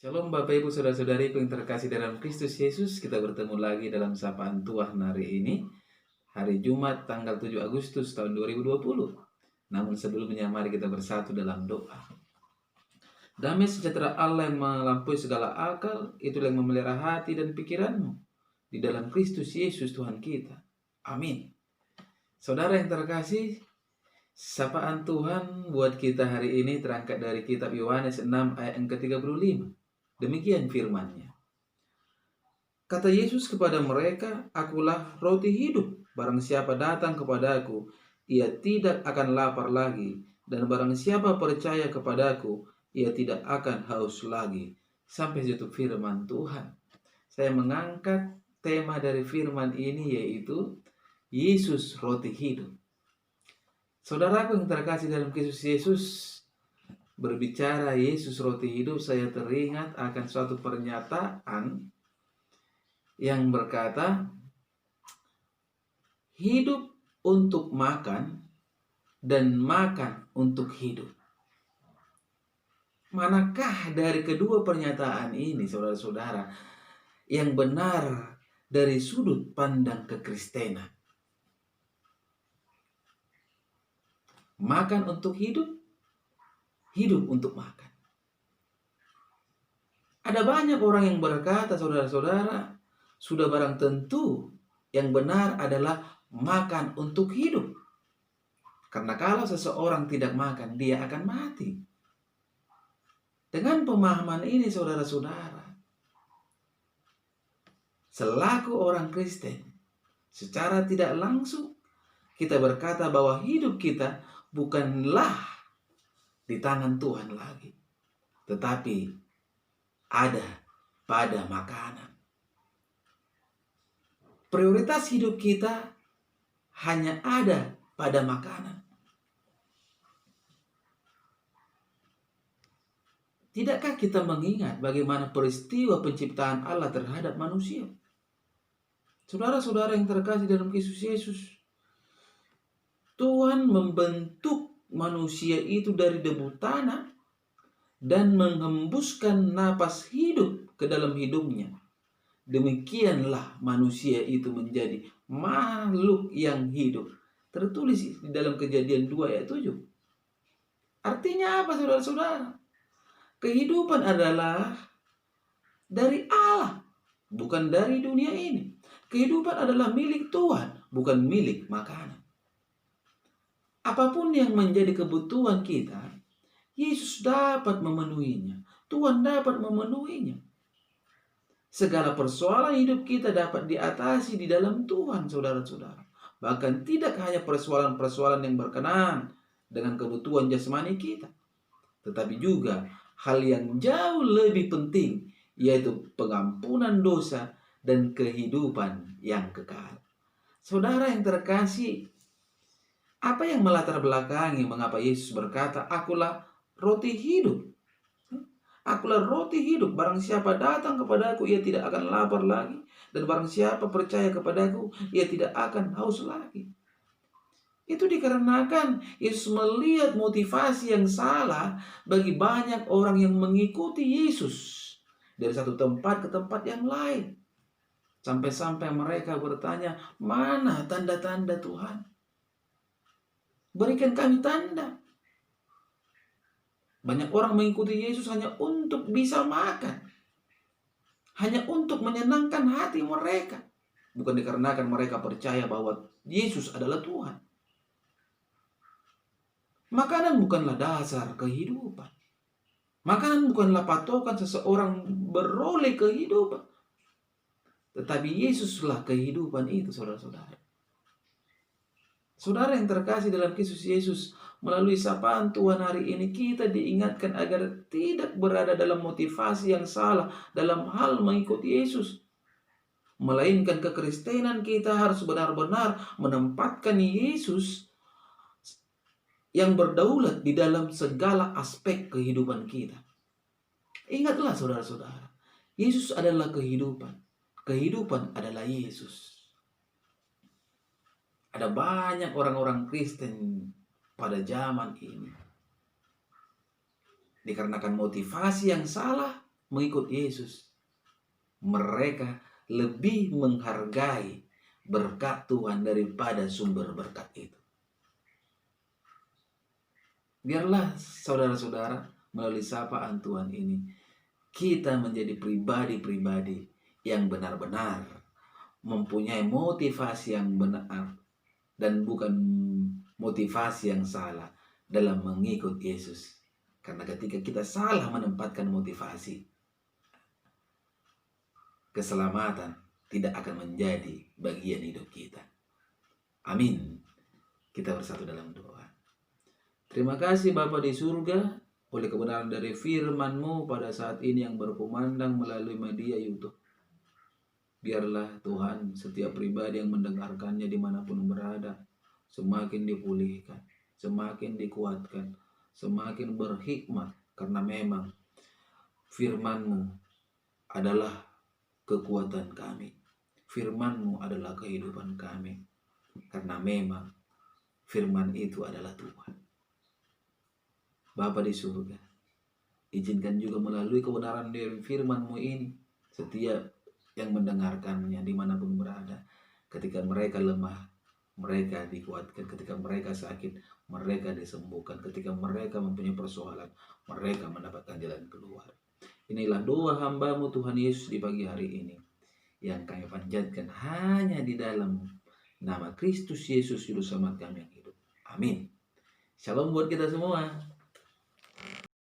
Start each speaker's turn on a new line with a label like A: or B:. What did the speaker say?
A: Shalom Bapak Ibu Saudara-saudariku yang terkasih dalam Kristus Yesus. Kita bertemu lagi dalam sapaan Tuhan hari ini, hari Jumat tanggal 7 Agustus tahun 2020. Namun sebelumnya mari kita bersatu dalam doa. Damai sejahtera Allah yang melampaui segala akal, itulah yang memelihara hati dan pikiranmu di dalam Kristus Yesus Tuhan kita. Amin. Saudara yang terkasih, sapaan Tuhan buat kita hari ini terangkat dari kitab Yohanes 6 ayat yang ke-35. Demikian firman-Nya. Kata Yesus kepada mereka, "Akulah roti hidup. Barang siapa datang kepadaku, ia tidak akan lapar lagi. Dan barang siapa percaya kepadaku, ia tidak akan haus lagi." Sampai tutup firman Tuhan. Saya mengangkat tema dari firman ini, yaitu Yesus roti hidup. Saudaraku yang terkasih dalam Kristus Yesus, berbicara Yesus roti hidup, saya teringat akan suatu pernyataan yang berkata, hidup untuk makan dan makan untuk hidup. Manakah dari kedua pernyataan ini, saudara-saudara, yang benar dari sudut pandang kekristenan? Makan untuk hidup, hidup untuk makan. Ada banyak orang yang berkata, saudara-saudara, sudah barang tentu yang benar adalah makan untuk hidup. Karena kalau seseorang tidak makan, dia akan mati. Dengan pemahaman ini, saudara-saudara, selaku orang Kristen, secara tidak langsung kita berkata bahwa hidup kita bukanlah di tangan Tuhan lagi, tetapi ada pada makanan. Prioritas hidup kita hanya ada pada makanan. Tidakkah kita mengingat bagaimana peristiwa penciptaan Allah terhadap manusia? Saudara-saudara yang terkasih dalam Kristus Yesus, Tuhan membentuk manusia itu dari debu tanah dan menghembuskan napas hidup ke dalam hidungnya. Demikianlah manusia itu menjadi makhluk yang hidup. Tertulis di dalam Kejadian 2 ayat 7. Artinya apa, saudara-saudara? Kehidupan adalah dari Allah, bukan dari dunia ini. Kehidupan adalah milik Tuhan, bukan milik makanan. Apapun yang menjadi kebutuhan kita, Yesus dapat memenuhinya. Tuhan dapat memenuhinya. Segala persoalan hidup kita dapat diatasi di dalam Tuhan, saudara-saudara. Bahkan tidak hanya persoalan-persoalan yang berkenaan dengan kebutuhan jasmani kita, tetapi juga hal yang jauh lebih penting, yaitu pengampunan dosa dan kehidupan yang kekal. Saudara yang terkasih, apa yang melatar belakangi mengapa Yesus berkata, "Akulah roti hidup"? Akulah roti hidup. Barang siapa datang kepadaku, ia tidak akan lapar lagi. Dan barang siapa percaya kepadaku, ia tidak akan haus lagi. Itu dikarenakan Yesus melihat motivasi yang salah bagi banyak orang yang mengikuti Yesus dari satu tempat ke tempat yang lain. Sampai-sampai mereka bertanya, "Mana tanda-tanda Tuhan? Berikan kami tanda." Banyak orang mengikuti Yesus hanya untuk bisa makan. Hanya untuk menyenangkan hati mereka. Bukan dikarenakan mereka percaya bahwa Yesus adalah Tuhan. Makanan bukanlah dasar kehidupan. Makanan bukanlah patokan seseorang beroleh kehidupan. Tetapi Yesuslah kehidupan itu, saudara-saudara. Saudara yang terkasih dalam Kristus Yesus, melalui sapaan Tuhan hari ini kita diingatkan agar tidak berada dalam motivasi yang salah dalam hal mengikuti Yesus. Melainkan kekristenan kita harus benar-benar menempatkan Yesus yang berdaulat di dalam segala aspek kehidupan kita. Ingatlah saudara-saudara, Yesus adalah kehidupan. Kehidupan adalah Yesus. Ada banyak orang-orang Kristen pada zaman ini, dikarenakan motivasi yang salah, mengikut Yesus, mereka lebih menghargai berkat Tuhan daripada sumber berkat itu. Biarlah saudara-saudara melalui sapaan Tuhan ini kita menjadi pribadi-pribadi yang benar-benar mempunyai motivasi yang benar dan bukan motivasi yang salah dalam mengikut Yesus. Karena ketika kita salah menempatkan motivasi, keselamatan tidak akan menjadi bagian hidup kita. Amin. Kita bersatu dalam doa. Terima kasih Bapa di surga, oleh kebenaran dari firman-Mu pada saat ini yang berkumandang melalui media YouTube. Biarlah Tuhan setiap pribadi yang mendengarkannya dimanapun berada, semakin dipulihkan, semakin dikuatkan, semakin berhikmat, karena memang firman-Mu adalah kekuatan kami. Firman-Mu adalah kehidupan kami, karena memang firman itu adalah Tuhan. Bapa di surga, izinkan juga melalui kebenaran dari firman-Mu ini, setiap yang mendengarkannya dimanapun berada, ketika mereka lemah, mereka dikuatkan, ketika mereka sakit, mereka disembuhkan, ketika mereka mempunyai persoalan, mereka mendapatkan jalan keluar. Inilah doa hamba-Mu Tuhan Yesus di pagi hari ini, yang kami panjatkan hanya di dalam nama Kristus Yesus Juru Selamat kami yang hidup. Amin. Shalom buat kita semua.